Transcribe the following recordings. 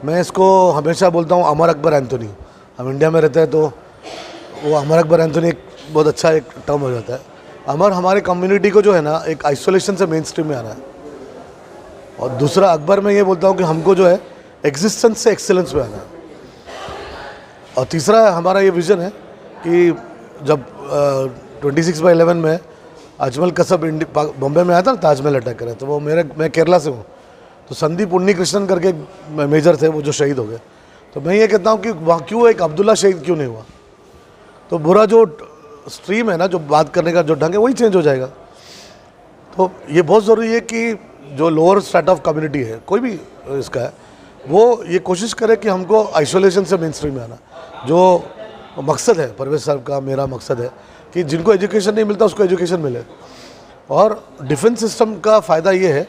मैं इसको हमेशा बोलता हूँ अमर अकबर एंथोनी। हम इंडिया में रहते हैं तो वो अमर अकबर एंथोनी एक बहुत अच्छा एक टर्म हो जाता है। अमर हमारे कम्युनिटी को जो है ना एक आइसोलेशन से मेन स्ट्रीम में आना है, और दूसरा अकबर मैं ये बोलता हूँ कि हमको जो है एग्जिस्टेंस से एक्सेलेंस में आना है। और तीसरा हमारा ये विज़न है कि जब 26/11 में अजमल कसब बॉम्बे में आया था ना, ताजमहल अटैक करे, तो वो मैं केरला से हूँ, तो संदीप उन्नीकृष्णन करके मेजर थे वो जो शहीद हो गए। तो मैं ये कहता हूँ कि वहाँ क्यों एक अब्दुल्ला शहीद क्यों नहीं हुआ, तो बुरा जो स्ट्रीम है ना, जो बात करने का जो ढंग है वही चेंज हो जाएगा। तो ये बहुत ज़रूरी है कि जो लोअर स्ट्रेट ऑफ कम्युनिटी है, कोई भी इसका है, वो ये कोशिश करे कि हमको आइसोलेशन से मेन स्ट्रीम में आना। जो मकसद है परवेज साहब का, मेरा मकसद है कि जिनको एजुकेशन नहीं मिलता उसको एजुकेशन मिले। और डिफेंस सिस्टम का फ़ायदा ये है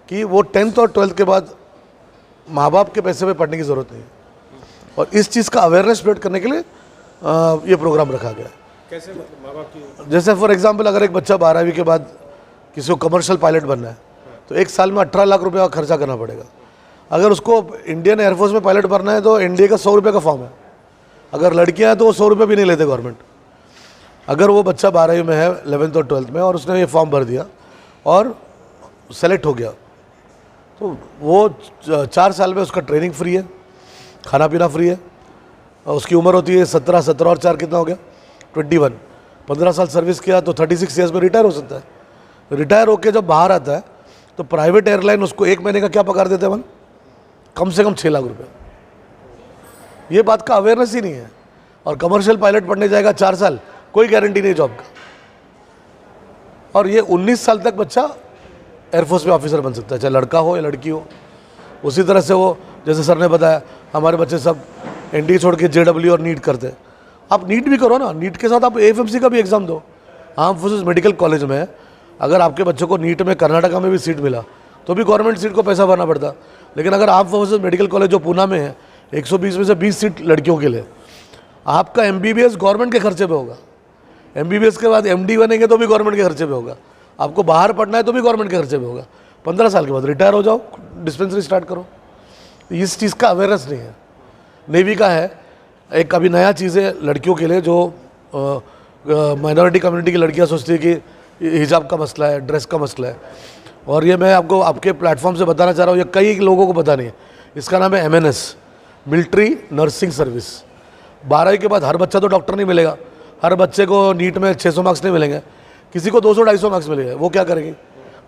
कि वो 10th और 12th के बाद माँ बाप के पैसे पे पढ़ने की ज़रूरत नहीं है, और इस चीज़ का अवेयरनेस स्प्रेड करने के लिए ये प्रोग्राम रखा गया है। कैसे मतलब माँ बाप की? जैसे फॉर एग्जांपल अगर एक बच्चा 12वीं के बाद किसी को कमर्शियल पायलट बनना है तो एक साल में 18 लाख रुपये का खर्चा करना पड़ेगा। अगर उसको इंडियन एयरफोर्स में पायलट बनना है तो एनडीए का 100 रुपये का फॉर्म है। अगर लड़कियां हैं तो वो 100 रुपये भी नहीं लेते गवर्नमेंट। अगर वो बच्चा 12वीं में है, 11th और 12th में, और उसने ये फॉर्म भर दिया और सेलेक्ट हो गया, तो वो 4 साल में उसका ट्रेनिंग फ्री है, खाना पीना फ्री है, और उसकी उम्र होती है 17 और 4 कितना हो गया 21। 15 साल सर्विस किया तो 36 ईयर्स में रिटायर हो सकता है। रिटायर होकर जब बाहर आता है तो प्राइवेट एयरलाइन उसको 1 महीने का क्या पगार देते हैं, कम से कम 6 लाख रुपये। ये बात का अवेयरनेस ही नहीं है। और कमर्शियल पायलट पढ़ने जाएगा 4 साल, कोई गारंटी नहीं जॉब का। और ये 19 साल तक बच्चा एयरफोर्स में ऑफिसर बन सकता है, चाहे लड़का हो या लड़की हो। उसी तरह से वो, जैसे सर ने बताया, हमारे बच्चे सब एनडीए छोड़ के जेडब्ल्यू और नीट करते हैं। आप नीट भी करो ना, नीट के साथ आप एएफएमसी का भी एग्ज़ाम दो। आर्म फोर्सेस मेडिकल कॉलेज में अगर आपके बच्चों को नीट में कर्नाटका में भी सीट मिला तो भी गवर्नमेंट सीट को पैसा भरना पड़ता। लेकिन अगर आर्म फोर्सेस मेडिकल कॉलेज जो पूना में है, 120 में से 20 सीट लड़कियों के लिए, आपका एमबीबीएस गवर्नमेंट के खर्चे पे होगा। एमबीबीएस के बाद एमडी बनेंगे तो भी गवर्नमेंट के खर्चे पे होगा। आपको बाहर पढ़ना है तो भी गवर्नमेंट के खर्चे पे होगा। 15 साल के बाद रिटायर हो जाओ, डिस्पेंसरी स्टार्ट करो। इस चीज़ का अवेयरनेस नहीं है। नेवी का है एक अभी नया चीज़ है लड़कियों के लिए, जो माइनॉरिटी कम्युनिटी की लड़कियां सोचती है कि हिजाब का मसला है, ड्रेस का मसला है, और ये मैं आपको आपके प्लेटफॉर्म से बताना चाह रहा हूँ, ये कई लोगों को पता नहीं है। इसका नाम है MNS, मिलिट्री नर्सिंग सर्विस। 12वीं के बाद हर बच्चा तो डॉक्टर नहीं मिलेगा, हर बच्चे को नीट में 600 मार्क्स नहीं मिलेंगे, किसी को 200-250 मार्क्स मिलेंगे। वो क्या करेंगे?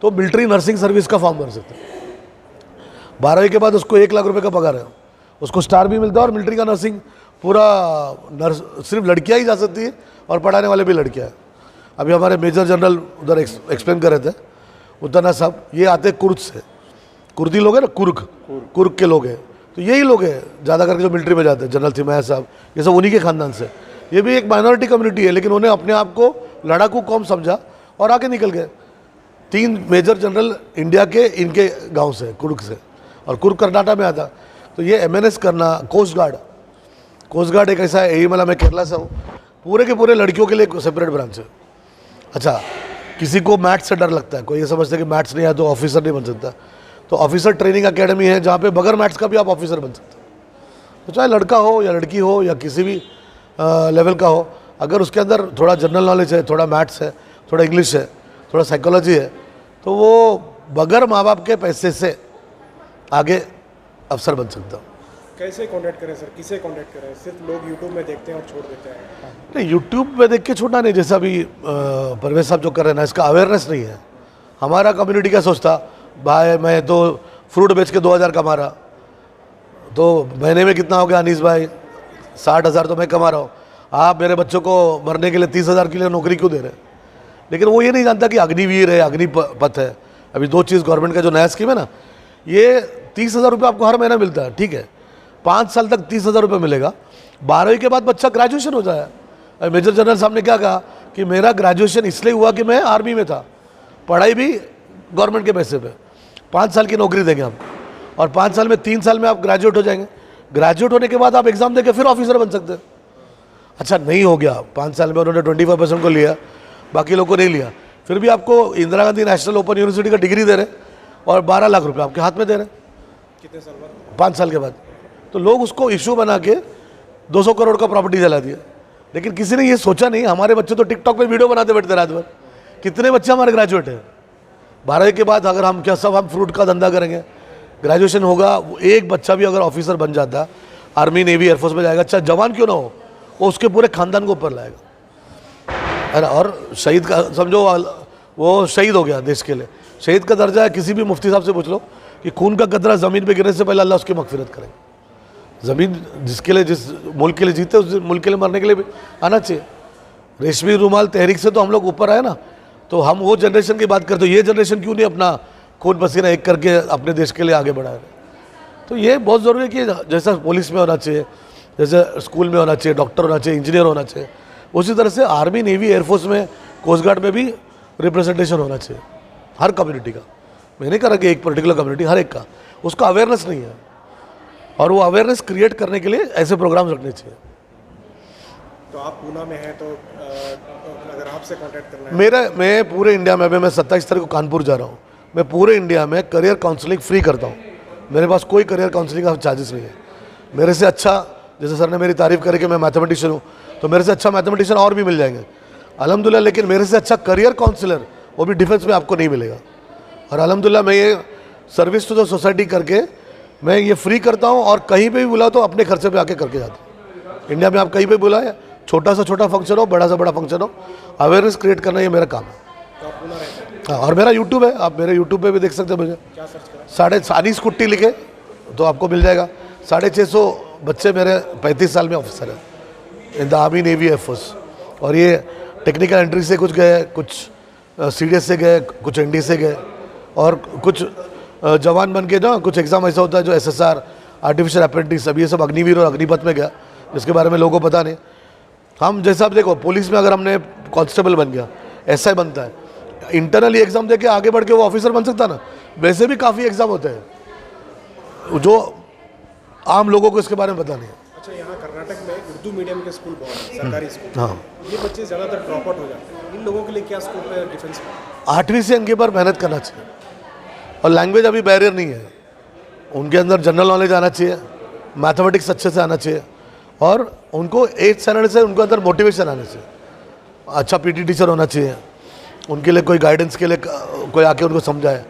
तो मिलिट्री नर्सिंग सर्विस का फॉर्म भर सकते हैं। 12वीं के बाद उसको 1 लाख रुपए का पगार है, उसको स्टार भी मिलता है, और मिलिट्री का नर्सिंग पूरा नर्स सिर्फ लड़कियां ही जा सकती है, और पढ़ाने वाले भी लड़कियां हैं। अभी हमारे मेजर जनरल उधर एक्सप्लेन कर रहे थे, उतना साहब, ये आते कुर्द से, कुर्दी लोग हैं ना, कुर्ग के लोग हैं, तो यही लोग हैं ज़्यादा करके जो मिलिट्री में जाते हैं। जनरल थिमैया साहब, ये सब उन्हीं के खानदान से। ये भी एक माइनॉरिटी कम्युनिटी है, लेकिन उन्हें अपने आप को लड़ाकू कौम समझा और आगे निकल गए। 3 मेजर जनरल इंडिया के इनके गांव से, कुर्ग से, और कुर्ग कर्नाटक में आता। तो ये MNS करना, कोस्ट गार्ड एक ऐसा है, एईमला में केरला से हूँ, पूरे के पूरे लड़कियों के लिए सेपरेट ब्रांच है। अच्छा, किसी को मैथ्स से डर लगता है, कोई ये समझता है कि मैथ्स नहीं आया तो ऑफिसर नहीं बन सकता, तो ऑफिसर ट्रेनिंग अकेडमी है जहाँ पे बगैर मैथ्स का भी आप ऑफिसर बन सकते हैं। तो चाहे लड़का हो या लड़की हो या किसी भी लेवल का हो, अगर उसके अंदर थोड़ा जनरल नॉलेज है, थोड़ा मैथ्स है, थोड़ा इंग्लिश है, थोड़ा साइकोलॉजी है, तो वो बगैर माँ बाप के पैसे से आगे अफसर बन सकता हूँ। कैसे कांटेक्ट करें सर, किसे कांटेक्ट करें? सिर्फ लोग यूट्यूब में देखते हैं और छोड़ देते हैं। नहीं, यूट्यूब में देख के छोड़ना नहीं, जैसा अभी परवेज साहब जो कर रहे हैं ना, इसका अवेयरनेस नहीं है। हमारा कम्युनिटी क्या सोचता, भाई मैं तो फ्रूट बेच के 2000 कमा रहा, तो महीने में कितना हो गया अनीस भाई, 60,000 तो मैं कमा रहा हूँ, आप मेरे बच्चों को मरने के लिए 30,000 के लिए नौकरी क्यों दे रहे हैं? लेकिन वो ये नहीं जानता कि अग्निवीर है, अग्निपथ है। अभी 2 चीज़ गवर्नमेंट का जो नया स्कीम है ना, ये 30,000 रुपये आपको हर महीना मिलता है, ठीक है, 5 साल तक 30,000 रुपये मिलेगा। 12वीं के बाद बच्चा ग्रेजुएशन हो जाए। मेजर जनरल साहब ने क्या कहा कि मेरा ग्रेजुएशन इसलिए हुआ कि मैं आर्मी में था, पढ़ाई भी गवर्नमेंट के पैसे पे, 5 साल की नौकरी देंगे आपको, और 5 साल में 3 साल में आप ग्रेजुएट हो जाएंगे। ग्रेजुएट होने के बाद आप एग्जाम देके फिर ऑफिसर बन सकते हैं। अच्छा, नहीं हो गया, 5 साल में उन्होंने 25% को लिया, बाकी लोग को नहीं लिया, फिर भी आपको Indira Gandhi national open university का डिग्री दे रहे और 12 लाख रुपये आपके हाथ में दे रहे। कितने साल बाद? 5 साल के बाद। तो लोग उसको इशू बना के 200 करोड़ का प्रॉपर्टी जला दिया। लेकिन किसी ने ये सोचा नहीं, हमारे बच्चे तो टिकटॉक पे वीडियो बनाते बैठते रात भर। कितने बच्चे हमारे ग्रेजुएट हैं 12वीं के बाद? अगर हम क्या सब हम फ्रूट का धंधा करेंगे, ग्रेजुएशन होगा, एक बच्चा भी अगर ऑफिसर बन जाता, आर्मी नेवी एयरफोर्स में जाएगा, अच्छा जवान क्यों ना हो, वो उसके पूरे खानदान को ऊपर लाएगा, है ना। और शहीद का समझो, वो शहीद हो गया देश के लिए, शहीद का दर्जा है। किसी भी मुफ्ती साहब से पूछ लो कि खून का कतरा ज़मीन पे गिरने से पहले अल्लाह उसकी मगफिरत करेगा। ज़मीन जिसके लिए, जिस मुल्क के लिए जीते, उस मुल्क के लिए मरने के लिए भी आना चाहिए। रेशमी रुमाल तहरीक से तो हम लोग ऊपर आए ना। तो हम वो जनरेशन की बात करते, ये जनरेशन क्यों नहीं अपना खून पसीना एक करके अपने देश के लिए आगे बढ़ा रहे? तो ये बहुत ज़रूरी है कि जैसा पुलिस में होना चाहिए, जैसे स्कूल में होना चाहिए, डॉक्टर होना चाहिए, इंजीनियर होना चाहिए, उसी तरह से आर्मी नेवी एयरफोर्स में, कोस्ट गार्ड में भी रिप्रेजेंटेशन होना चाहिए हर कम्युनिटी का। मैं नहीं कह रहा कि एक पर्टिकुलर कम्युनिटी, हर एक का। उसका अवेयरनेस नहीं है, और वो अवेयरनेस क्रिएट करने के लिए ऐसे प्रोग्राम्स रखने चाहिए। तो आप पूना में हैं, तो अगर आपसे कांटेक्ट करना है, मैं पूरे इंडिया में, अभी मैं 27 तारीख को कानपुर जा रहा हूँ, मैं पूरे इंडिया में करियर काउंसलिंग फ्री करता हूँ। मेरे पास कोई करियर काउंसलिंग का चार्जेस नहीं है। मेरे से अच्छा, जैसे सर ने मेरी तारीफ़ करी कि मैं मैथमेटिशियन हूँ, तो मेरे से अच्छा मैथमेटिशियन और भी मिल जाएंगे अल्हम्दुलिल्लाह। लेकिन मेरे से अच्छा करियर काउंसलर वो भी डिफेंस में आपको नहीं मिलेगा। और अल्हम्दुलिल्लाह मैं ये सर्विस टू द सोसाइटी करके मैं ये फ्री करता हूँ, और कहीं पे भी बुलाओ तो अपने खर्चे पे आके करके जाता हूँ। इंडिया में आप कहीं पे बुलाए, छोटा से छोटा फंक्शन हो, बड़ा से बड़ा फंक्शन हो, अवेयरनेस क्रिएट करना ये मेरा काम है। तो आप पूना रहते हैं? हाँ, और मेरा यूट्यूब है, आप मेरे यूट्यूब पे भी देख सकते हैं मुझे। क्या सर्च करें? सानी स्कूटी लिखे तो आपको मिल जाएगा। 650 बच्चे मेरे 35 साल में ऑफिसर हैं in the army navy air force. और ये टेक्निकल एंट्री से कुछ गए, कुछ सीडीएस से गए, कुछ एनडी से गए, और कुछ जवान बन के ना, कुछ एग्ज़ाम ऐसा होता है जो SSR, आर्टिफिशियल अप्रेंटिस, अभी ये सब अग्निवीर और अग्निपथ में गया, जिसके बारे में लोगों को पता नहीं। हम जैसा आप देखो, पुलिस में अगर हमने कांस्टेबल बन गया, SI बनता है, इंटरनली एग्ज़ाम दे के आगे बढ़ के वो ऑफिसर बन सकता ना। वैसे भी काफ़ी एग्ज़ाम होते हैं जो आम लोगों को इसके बारे में पता नहीं है। अच्छा, यहाँ कर्नाटक में उर्दू मीडियम के स्कूल बहुत हैं, सरकारी स्कूल। हाँ, ये बच्चे ज़्यादातर ड्रॉप आउट हो जाते हैं। इन लोगों के लिए क्या स्कोप है डिफेंस में? 8वीं से अंके पर मेहनत करना चाहिए, और लैंग्वेज अभी बैरियर नहीं है। उनके अंदर जनरल नॉलेज आना चाहिए, मैथमेटिक्स अच्छे से आना चाहिए, और उनको 8th स्टैंडर्ड से उनके अंदर मोटिवेशन आना चाहिए। अच्छा PT टीचर होना चाहिए, उनके लिए कोई गाइडेंस के लिए कोई आके उनको समझाए।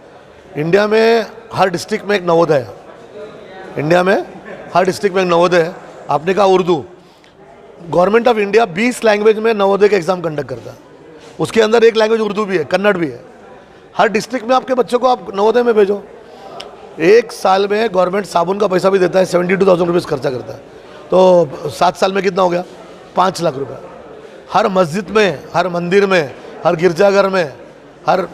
इंडिया में हर डिस्ट्रिक्ट में एक नवोदय है, इंडिया में हर डिस्ट्रिक्ट में एक नवोदय है। आपने कहा Urdu, government of India 20 language में नवोदय का एग्ज़ाम कंडक्ट करता है। उसके अंदर एक लैंग्वेज उर्दू भी है, कन्नड़ भी है। हर डिस्ट्रिक्ट में आपके बच्चों को आप नवोदय में भेजो। एक साल में गवर्नमेंट साबुन का पैसा भी देता है, 72,000 रुपीज़ खर्चा करता है। तो 7 साल में कितना हो गया? 5 लाख रुपये। हर मस्जिद में, हर मंदिर में, हर गिरजाघर में, हर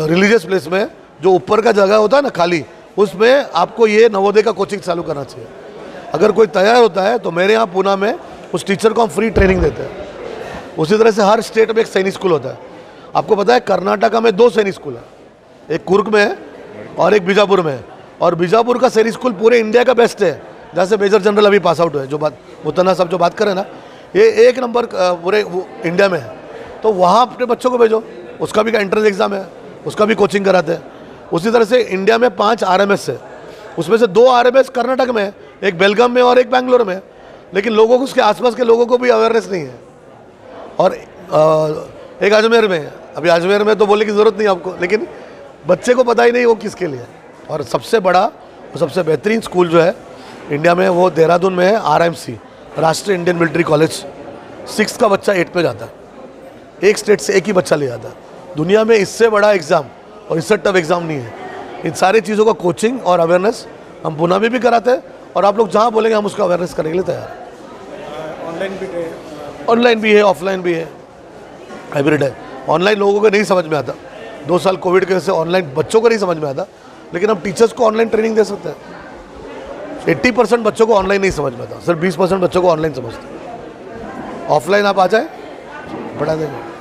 रिलीजियस प्लेस में जो ऊपर का जगह होता है ना खाली, उसमें आपको ये नवोदय का कोचिंग चालू करना चाहिए। अगर कोई तैयार होता है तो मेरे यहाँ पूना में उस टीचर को हम फ्री ट्रेनिंग देते हैं। उसी तरह से हर स्टेट में एक सैनिक स्कूल होता है। आपको पता है कर्नाटका में 2 सैनिक स्कूल है, एक कुर्ग में है और एक बीजापुर में है। और बीजापुर का सैनिक स्कूल पूरे इंडिया का बेस्ट है, जहाँ से मेजर जनरल अभी पास आउट हुए, जो बात मुतना साहब जो बात करें ना, ये 1 नंबर पूरे इंडिया में है। तो वहाँ अपने बच्चों को भेजो, उसका भी एंट्रेंस एग्ज़ाम है, उसका भी कोचिंग कराते हैं। उसी तरह से इंडिया में 5 RMS है, उसमें से 2 RMS कर्नाटक में है, एक बेलगाम में और एक बेंगलोर में। लेकिन लोगों को, उसके आसपास के लोगों को भी अवेयरनेस नहीं है। और एक अजमेर में है। अभी अजमेर में तो बोलने की ज़रूरत नहीं आपको, लेकिन बच्चे को पता ही नहीं वो किसके लिए है। और सबसे बड़ा और सबसे बेहतरीन स्कूल जो है इंडिया में वो देहरादून में है, RIMC, राष्ट्रीय इंडियन मिलिट्री कॉलेज। 6th का बच्चा 8th में जाता है, एक स्टेट से एक ही बच्चा ले जाता है। दुनिया में इससे बड़ा एग्ज़ाम और इससे टफ एग्ज़ाम नहीं है। इन सारी चीज़ों का कोचिंग और अवेयरनेस हम पूना में भी कराते हैं, और आप लोग जहाँ बोलेंगे हम उसका अवेयरनेस करने के लिए तैयार हैं। ऑनलाइन भी है, ऑफलाइन भी है, हाइब्रिड है। ऑनलाइन लोगों को नहीं समझ में आता, 2 साल कोविड की वजह से ऑनलाइन बच्चों को नहीं समझ में आता, लेकिन हम टीचर्स को ऑनलाइन ट्रेनिंग दे सकते हैं। 80% बच्चों को ऑनलाइन नहीं समझ में आता, सिर्फ 20% बच्चों को ऑनलाइन समझते हैं। ऑफलाइन आप आ जाए, पढ़ा देंगे।